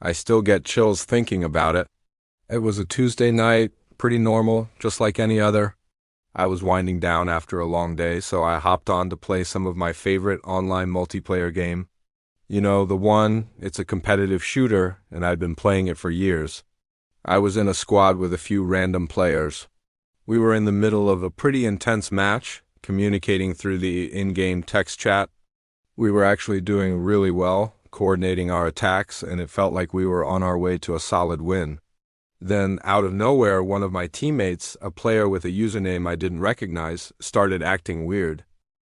I still get chills thinking about it. It was a Tuesday night, pretty normal, just like any other. I was winding down after a long day, so I hopped on to play some of my favorite online multiplayer game. You know, the one, it's a competitive shooter, and I'd been playing it for years. I was in a squad with a few random players. We were in the middle of a pretty intense match, communicating through the in-game text chat. We were actually doing really well, coordinating our attacks, and it felt like we were on our way to a solid win. Then, out of nowhere, one of my teammates, a player with a username I didn't recognize, started acting weird.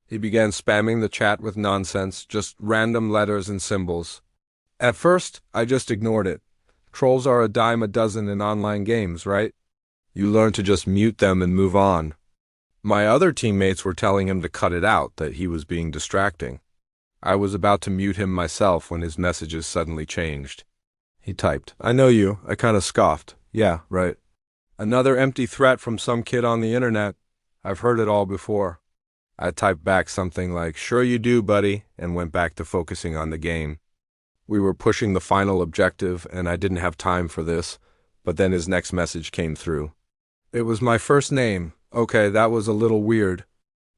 He began spamming the chat with nonsense, just random letters and symbols. At first, I just ignored it. Trolls are a dime a dozen in online games, right? You learn to just mute them and move on. My other teammates were telling him to cut it out, that he was being distracting. I was about to mute him myself when his messages suddenly changed. He typed, "I know you." I kind of scoffed. "Yeah, right." "Another empty threat from some kid on the internet. I've heard it all before." I typed back something like, "Sure you do, buddy," and went back to focusing on the game. We were pushing the final objective, and I didn't have time for this, but then his next message came through. It was my first name. Okay, that was a little weird.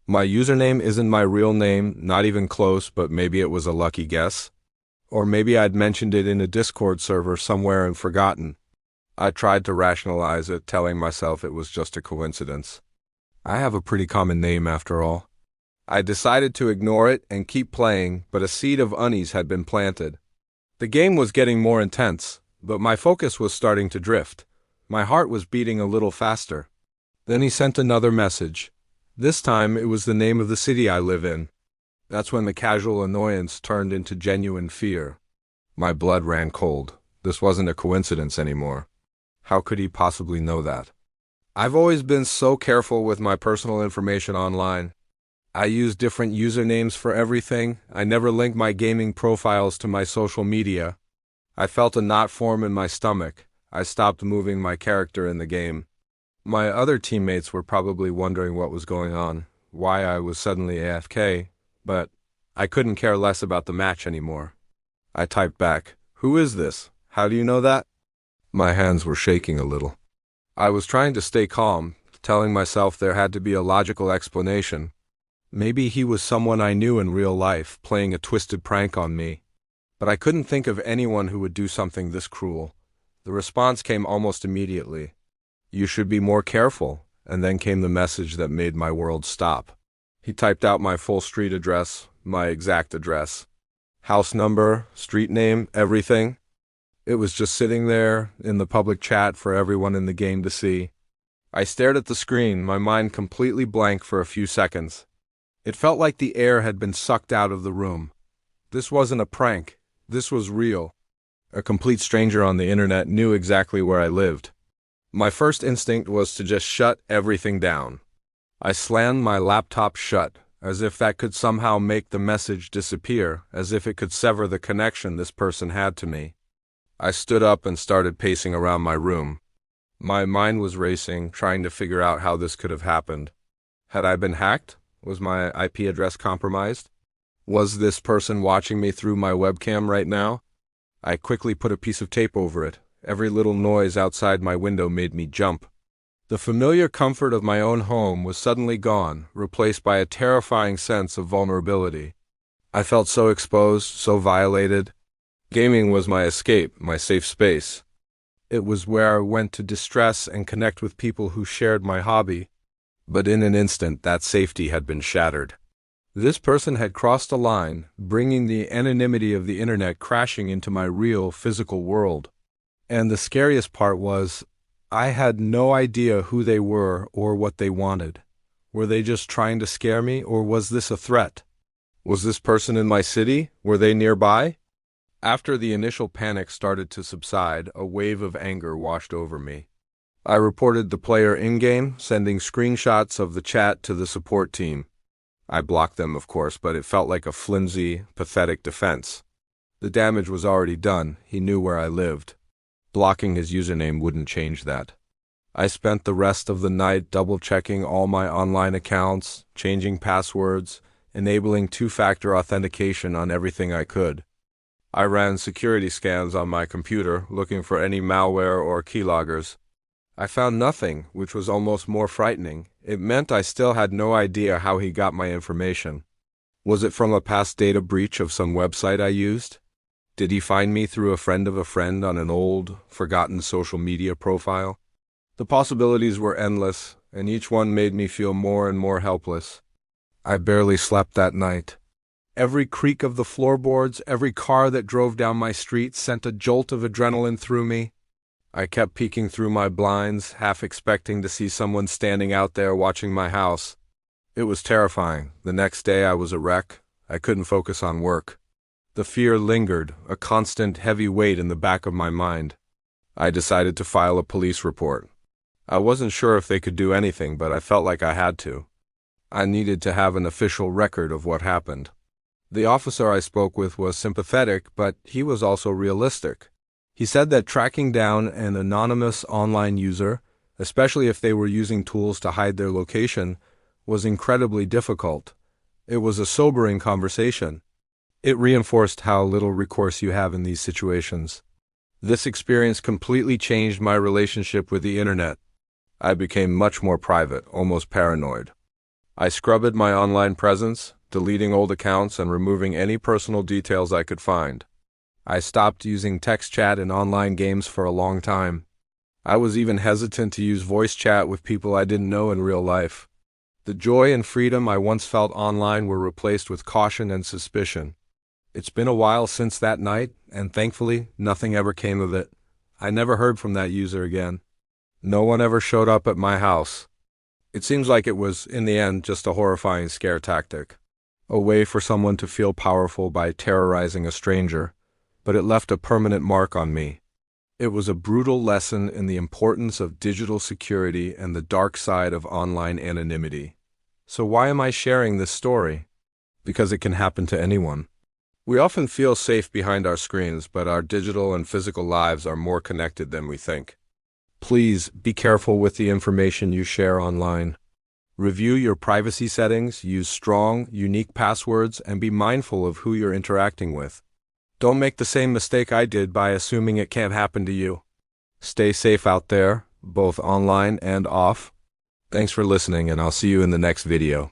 My username isn't my real name, not even close, but maybe it was a lucky guess. Or maybe I'd mentioned it in a Discord server somewhere and forgotten. I tried to rationalize it, telling myself it was just a coincidence. I have a pretty common name after all. I decided to ignore it and keep playing, but a seed of unease had been planted. The game was getting more intense, but my focus was starting to drift. My heart was beating a little faster. Then he sent another message. This time it was the name of the city I live in. That's when the casual annoyance turned into genuine fear. My blood ran cold. This wasn't a coincidence anymore. How could he possibly know that? I've always been so careful with my personal information online. I use different usernames for everything. I never link my gaming profiles to my social media. I felt a knot form in my stomach. I stopped moving my character in the game. My other teammates were probably wondering what was going on, why I was suddenly AFK, but I couldn't care less about the match anymore. I typed back, "Who is this? How do you know that?" My hands were shaking a little. I was trying to stay calm, telling myself there had to be a logical explanation. Maybe he was someone I knew in real life, playing a twisted prank on me. But I couldn't think of anyone who would do something this cruel. The response came almost immediately. "You should be more careful," and then came the message that made my world stop. He typed out my full street address, my exact address. House number, street name, everything. It was just sitting there in the public chat for everyone in the game to see. I stared at the screen, my mind completely blank for a few seconds. It felt like the air had been sucked out of the room. This wasn't a prank. This was real. A complete stranger on the internet knew exactly where I lived. My first instinct was to just shut everything down. I slammed my laptop shut, as if that could somehow make the message disappear, as if it could sever the connection this person had to me. I stood up and started pacing around my room. My mind was racing, trying to figure out how this could have happened. Had I been hacked? Was my IP address compromised? Was this person watching me through my webcam right now? I quickly put a piece of tape over it. Every little noise outside my window made me jump. The familiar comfort of my own home was suddenly gone, replaced by a terrifying sense of vulnerability. I felt so exposed, so violated. Gaming was my escape, my safe space. It was where I went to distress and connect with people who shared my hobby. But in an instant, that safety had been shattered. This person had crossed a line, bringing the anonymity of the internet crashing into my real, physical world. And the scariest part was, I had no idea who they were or what they wanted. Were they just trying to scare me, or was this a threat? Was this person in my city? Were they nearby? After the initial panic started to subside, a wave of anger washed over me. I reported the player in-game, sending screenshots of the chat to the support team. I blocked them, of course, but it felt like a flimsy, pathetic defense. The damage was already done. He knew where I lived. Blocking his username wouldn't change that. I spent the rest of the night double-checking all my online accounts, changing passwords, enabling two-factor authentication on everything I could. I ran security scans on my computer, looking for any malware or keyloggers. I found nothing, which was almost more frightening. It meant I still had no idea how he got my information. Was it from a past data breach of some website I used? Did he find me through a friend of a friend on an old, forgotten social media profile? The possibilities were endless, and each one made me feel more and more helpless. I barely slept that night. Every creak of the floorboards, every car that drove down my street sent a jolt of adrenaline through me. I kept peeking through my blinds, half expecting to see someone standing out there watching my house. It was terrifying. The next day I was a wreck. I couldn't focus on work. The fear lingered, a constant heavy weight in the back of my mind. I decided to file a police report. I wasn't sure if they could do anything, but I felt like I had to. I needed to have an official record of what happened. The officer I spoke with was sympathetic, but he was also realistic. He said that tracking down an anonymous online user, especially if they were using tools to hide their location, was incredibly difficult. It was a sobering conversation. It reinforced how little recourse you have in these situations. This experience completely changed my relationship with the internet. I became much more private, almost paranoid. I scrubbed my online presence, deleting old accounts and removing any personal details I could find. I stopped using text chat and online games for a long time. I was even hesitant to use voice chat with people I didn't know in real life. The joy and freedom I once felt online were replaced with caution and suspicion. It's been a while since that night, and thankfully, nothing ever came of it. I never heard from that user again. No one ever showed up at my house. It seems like it was, in the end, just a horrifying scare tactic. A way for someone to feel powerful by terrorizing a stranger. But it left a permanent mark on me. It was a brutal lesson in the importance of digital security and the dark side of online anonymity. So why am I sharing this story? Because it can happen to anyone. We often feel safe behind our screens, but our digital and physical lives are more connected than we think. Please be careful with the information you share online. Review your privacy settings, use strong, unique passwords, and be mindful of who you're interacting with. Don't make the same mistake I did by assuming it can't happen to you. Stay safe out there, both online and off. Thanks for listening, and I'll see you in the next video.